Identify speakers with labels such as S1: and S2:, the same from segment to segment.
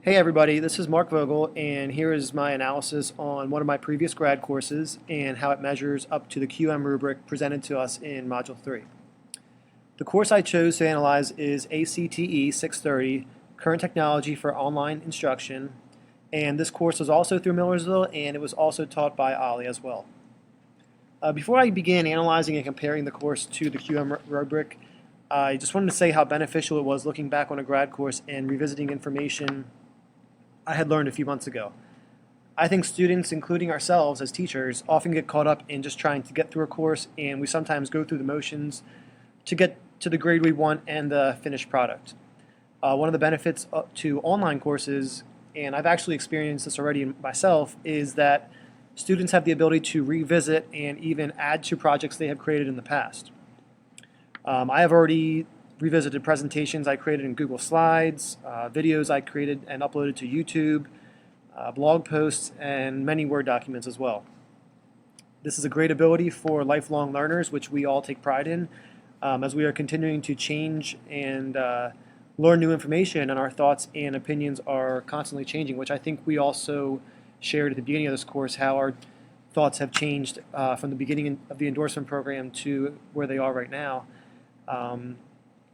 S1: Hey everybody, this is Mark Vogel, and here is my analysis on one of my previous grad courses and how it measures up to the QM rubric presented to us in Module 3. The course I chose to analyze is ACTE 630, Current Technology for Online Instruction, and this course was also through Millersville, and it was also taught by Ollie as well. Before I begin analyzing and comparing the course to the QM rubric, I just wanted to say how beneficial it was looking back on a grad course and revisiting information I had learned a few months ago. I think students, including ourselves as teachers, often get caught up in just trying to get through a course, and we sometimes go through the motions to get to the grade we want and the finished product. One of the benefits to online courses, and I've actually experienced this already myself, is that students have the ability to revisit and even add to projects they have created in the past. I have already revisited presentations I created in Google Slides, videos I created and uploaded to YouTube, blog posts, and many Word documents as well. This is a great ability for lifelong learners, which we all take pride in, as we are continuing to change and learn new information, and our thoughts and opinions are constantly changing, which I think we also shared at the beginning of this course, how our thoughts have changed from the beginning of the endorsement program to where they are right now.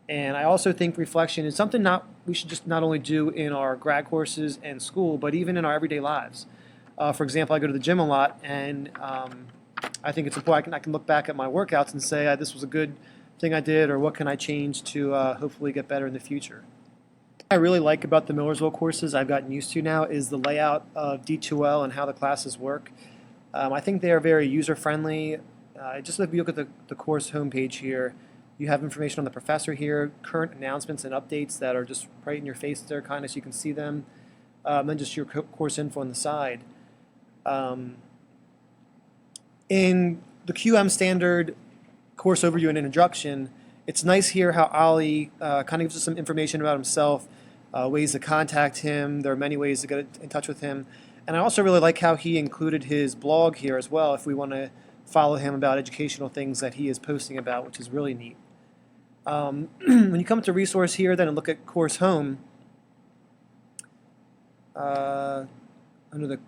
S1: And I also think reflection is something we should just not only do in our grad courses and school, but even in our everyday lives. For example, I go to the gym a lot, and I think it's important I can look back at my workouts and say this was a good thing I did, or what can I change to hopefully get better in the future. What I really like about the Millersville courses I've gotten used to now is the layout of D2L and how the classes work. I think they are very user-friendly. Just if you look at the course homepage here, you have information on the professor here, current announcements and updates that are just right in your face there, kind of, so you can see them. Then just your course info on the side. In the QM standard course overview and introduction, it's nice here how Ollie kind of gives us some information about himself, ways to contact him. There are many ways to get in touch with him. And I also really like how he included his blog here as well, if we want to follow him about educational things that he is posting about, which is really neat. When you come to resource here then and look at course home, under the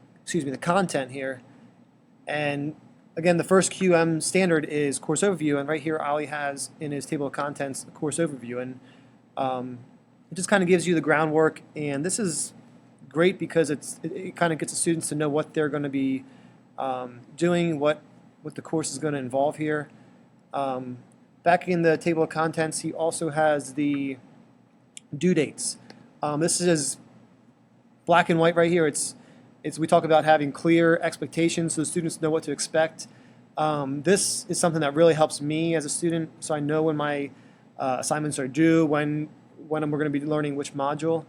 S1: content here, and again the first QM standard is course overview, and right here Ollie has in his table of contents the course overview, and it just kind of gives you the groundwork, and this is great because it kind of gets the students to know what they're going to be doing, what the course is going to involve here. Back in the table of contents, he also has the due dates. This is black and white right here. We talk about having clear expectations so the students know what to expect. This is something that really helps me as a student, so I know when my assignments are due, when we're going to be learning which module.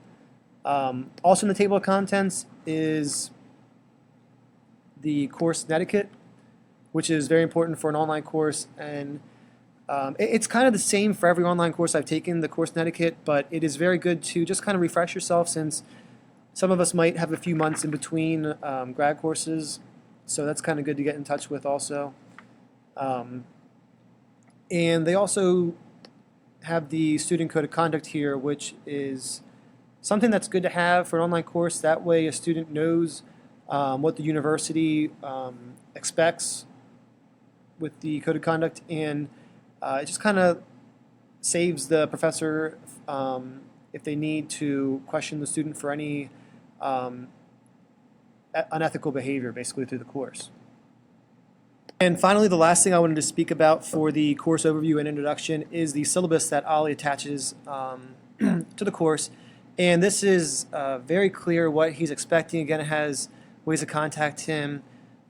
S1: Also in the table of contents is the course etiquette, which is very important for an online course, and it's kind of the same for every online course I've taken, the course etiquette, but it is very good to just kind of refresh yourself, since some of us might have a few months in between grad courses, so that's kind of good to get in touch with also. And they also have the student code of conduct here, which is something that's good to have for an online course. That way a student knows what the university expects with the code of conduct, and it just kind of saves the professor if they need to question the student for any unethical behavior, basically, through the course. And finally, the last thing I wanted to speak about for the course overview and introduction is the syllabus that Ollie attaches to the course. And this is very clear what he's expecting. Again, it has ways to contact him.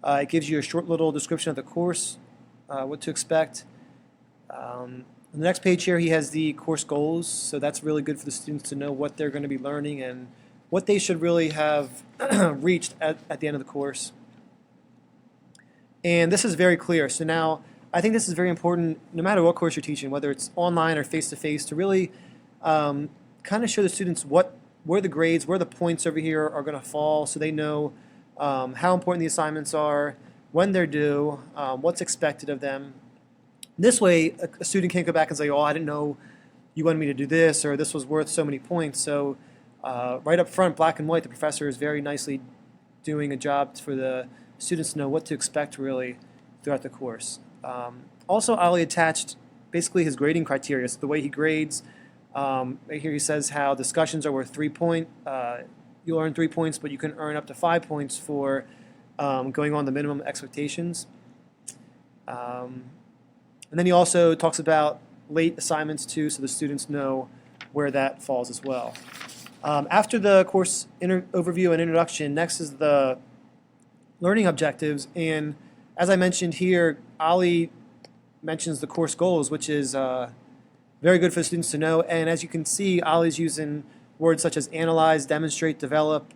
S1: It gives you a short little description of the course, what to expect. On the next page here, he has the course goals, so that's really good for the students to know what they're going to be learning and what they should really have reached at the end of the course. And this is very clear. So now, I think this is very important, no matter what course you're teaching, whether it's online or face-to-face, to really kind of show the students where the grades, where the points over here are going to fall, so they know how important the assignments are, when they're due, what's expected of them. This way, a student can't go back and say, oh, I didn't know you wanted me to do this, or this was worth so many points. So right up front, black and white, the professor is very nicely doing a job for the students to know what to expect really throughout the course. Also, Ali attached basically his grading criteria, so the way he grades. Right here he says how discussions are worth 3 points. You'll earn 3 points, but you can earn up to 5 points for going on the minimum expectations. And then he also talks about late assignments too, so the students know where that falls as well. After the course overview and introduction, next is the learning objectives. And as I mentioned here, Ali mentions the course goals, which is very good for the students to know. And as you can see, Ali's using words such as analyze, demonstrate, develop.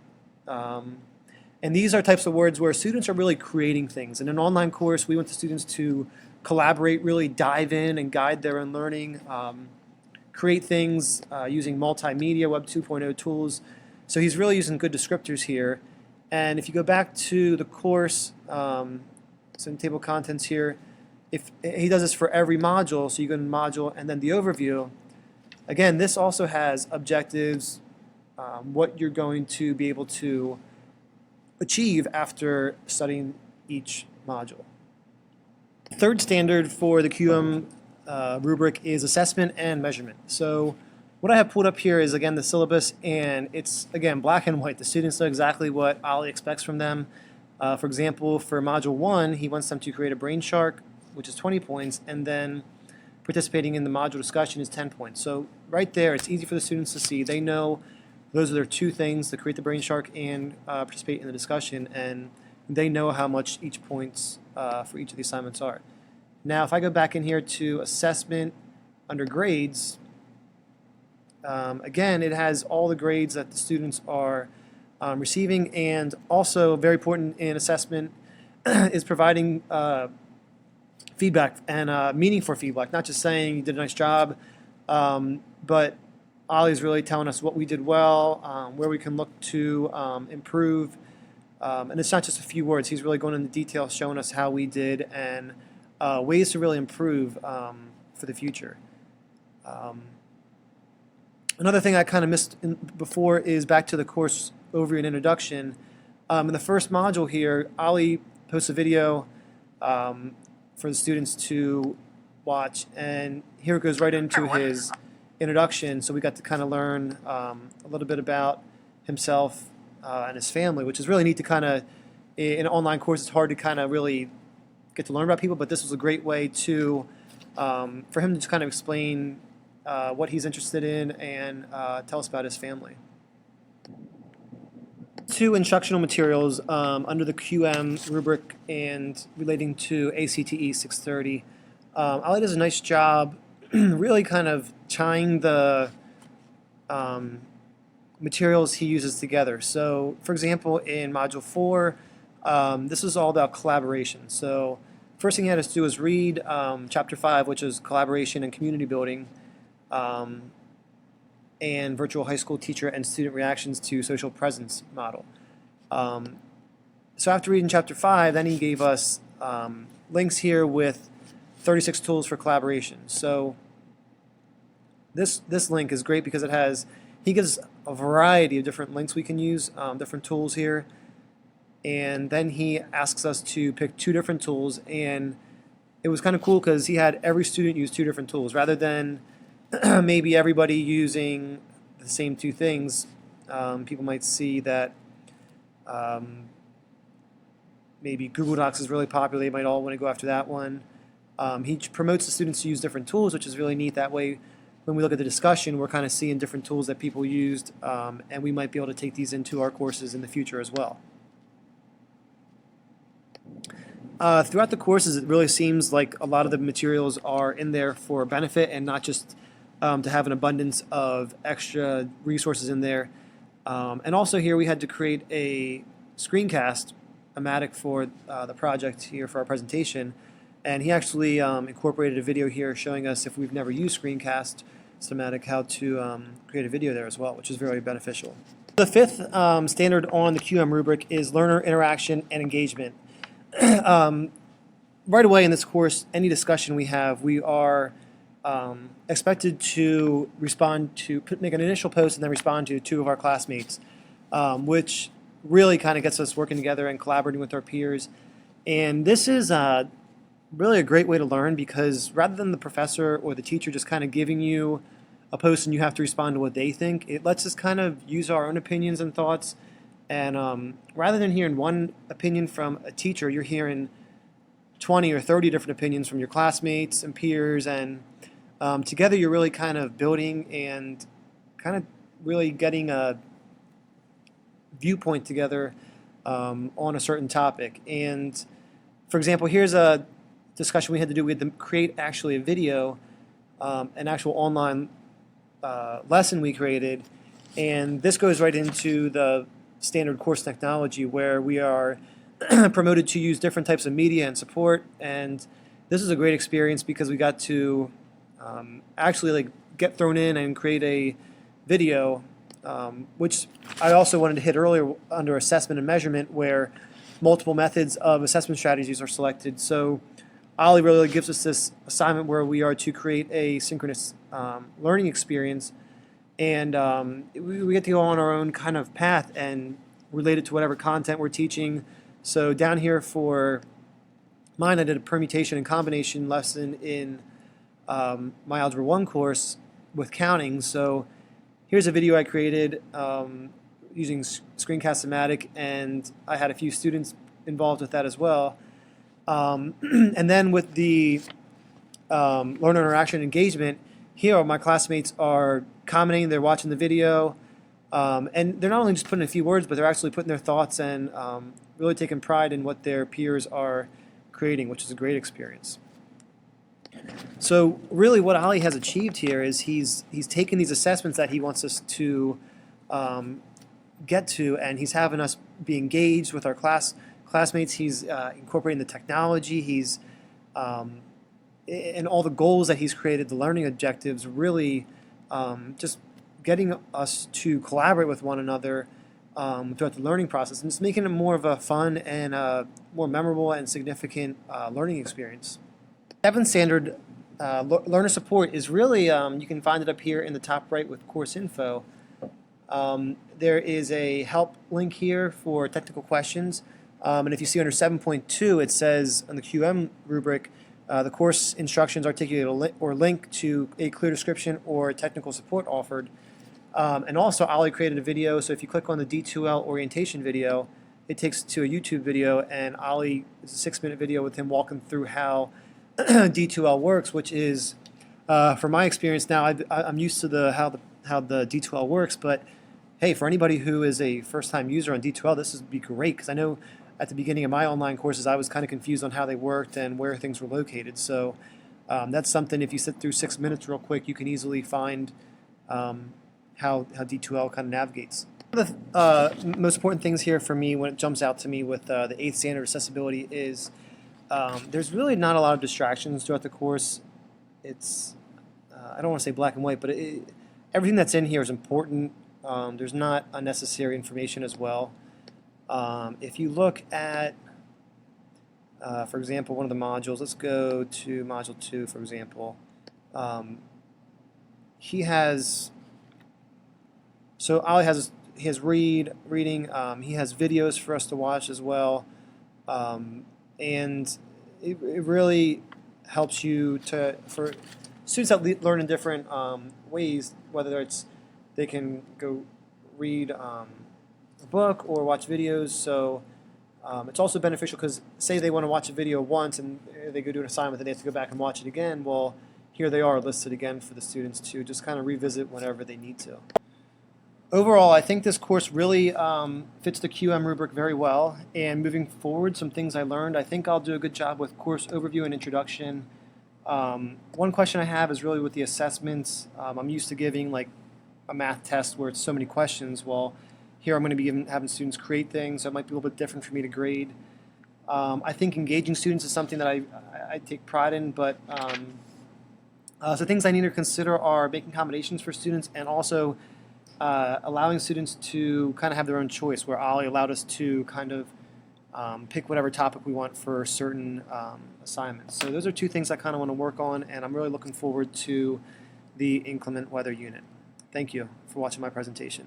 S1: And these are types of words where students are really creating things. In an online course, we want the students to collaborate, really dive in and guide their own learning, create things using multimedia, Web 2.0 tools. So he's really using good descriptors here. And if you go back to the course, some table of contents here, if he does this for every module, so you go to module and then the overview. Again, this also has objectives, what you're going to be able to achieve after studying each module. Third standard for the QM rubric is assessment and measurement. So what I have pulled up here is again the syllabus, and it's again black and white. The students know exactly what Ali expects from them. For example, for module 1, he wants them to create a brain shark, which is 20 points, and then participating in the module discussion is 10 points. So right there, it's easy for the students to see. They know those are their two things, to create the brain shark and participate in the discussion, and they know how much each points for each of the assignments are. Now, if I go back in here to assessment under grades, again, it has all the grades that the students are receiving, and also very important in assessment is providing feedback and meaningful feedback, not just saying you did a nice job, but Ali's really telling us what we did well, where we can look to improve, and it's not just a few words. He's really going into detail, showing us how we did and ways to really improve for the future. Another thing I kind of missed before is back to the course overview and introduction. In the first module here, Ali posts a video for the students to watch, and here it goes right into his introduction. So we got to kind of learn a little bit about himself and his family, which is really neat to kind of, in an online course, it's hard to kind of really get to learn about people, but this was a great way to, for him to just kind of explain what he's interested in and tell us about his family. Two instructional materials under the QM rubric and relating to ACTE 630. Ali does a nice job really kind of tying the materials he uses together. So, for example, in Module 4, this is all about collaboration. So, first thing he had us do is read Chapter 5, which is collaboration and community building, and virtual high school teacher and student reactions to social presence model. So after reading Chapter 5, then he gave us links here with 36 tools for collaboration. So this link is great because he gives a variety of different links we can use, different tools here, and then he asks us to pick 2 different tools, and it was kind of cool because he had every student use 2 different tools rather than maybe everybody using the same 2 things. People might see that maybe Google Docs is really popular. They might all want to go after that one. He promotes the students to use different tools, which is really neat. That way, when we look at the discussion, we're kind of seeing different tools that people used, and we might be able to take these into our courses in the future as well. Throughout the courses, it really seems like a lot of the materials are in there for benefit and not just to have an abundance of extra resources in there. And also here we had to create a screencast, a matic for the project here for our presentation. And he actually incorporated a video here showing us, if we've never used screencast schematic, how to create a video there as well, which is very beneficial. The fifth standard on the QM rubric is learner interaction and engagement. Right away in this course, any discussion we have, we are expected to make an initial post and then respond to two of our classmates, which really kind of gets us working together and collaborating with our peers. And this is really a great way to learn, because rather than the professor or the teacher just kind of giving you a post and you have to respond to what they think, it lets us kind of use our own opinions and thoughts. And rather than hearing one opinion from a teacher, you're hearing 20 or 30 different opinions from your classmates and peers, and together you're really kind of building and kind of really getting a viewpoint together on a certain topic. And for example, here's a discussion we had to do. We had to create actually a video, an actual online lesson we created, and this goes right into the standard course technology, where we are promoted to use different types of media and support. And this is a great experience because we got to actually get thrown in and create a video, which I also wanted to hit earlier under assessment and measurement, where multiple methods of assessment strategies are selected. So Ollie really gives us this assignment where we are to create a synchronous learning experience, and we get to go on our own kind of path and relate it to whatever content we're teaching. So down here for mine, I did a permutation and combination lesson in my Algebra 1 course with counting. So here's a video I created using Screencast-O-Matic, and I had a few students involved with that as well. And then with the learner interaction engagement, here my classmates are commenting, they're watching the video, and they're not only just putting a few words, but they're actually putting their thoughts and really taking pride in what their peers are creating, which is a great experience. So really what Ollie has achieved here is he's taken these assessments that he wants us to get to, and he's having us be engaged with our classmates. He's incorporating the technology. He's and all the goals that he's created, the learning objectives, really just getting us to collaborate with one another throughout the learning process, and it's making it more of a fun and more memorable and significant learning experience. 7th standard learner support is really, you can find it up here in the top right with course info. There is a help link here for technical questions, and if you see under 7.2, it says on the QM rubric, the course instructions articulate or link to a clear description or technical support offered. And also, Ollie created a video, so if you click on the D2L orientation video, it takes to a YouTube video, and Ollie is a 6-minute video with him walking through how D2L works, which is, from my experience now, I'm used to how the D2L works, but hey, for anybody who is a first-time user on D2L, this would be great, because I know at the beginning of my online courses, I was kind of confused on how they worked and where things were located. So that's something, if you sit through 6 minutes real quick, you can easily find how D2L kind of navigates. One of the most important things here for me when it jumps out to me with the 8th standard accessibility is there's really not a lot of distractions throughout the course. It's, I don't want to say black and white, but everything that's in here is important. There's not unnecessary information as well. If you look at, for example, one of the modules, let's go to Module 2, for example. He has, so Ollie he has reading, he has videos for us to watch as well, and it really helps you for students that learn in different ways, whether it's they can go read a book or watch videos. So it's also beneficial because say they want to watch a video once and they go do an assignment and they have to go back and watch it again. Well, here they are listed again for the students to just kind of revisit whenever they need to. Overall, I think this course really fits the QM rubric very well, and moving forward, some things I learned, I think I'll do a good job with course overview and introduction. One question I have is really with the assessments. I'm used to giving like a math test where it's so many questions. Well, here I'm going to be having students create things, so it might be a little bit different for me to grade. I think engaging students is something that I take pride in, but so things I need to consider are making accommodations for students and also allowing students to kind of have their own choice, where Ollie allowed us to kind of pick whatever topic we want for certain assignments. So those are two things I kind of want to work on, and I'm really looking forward to the inclement weather unit. Thank you for watching my presentation.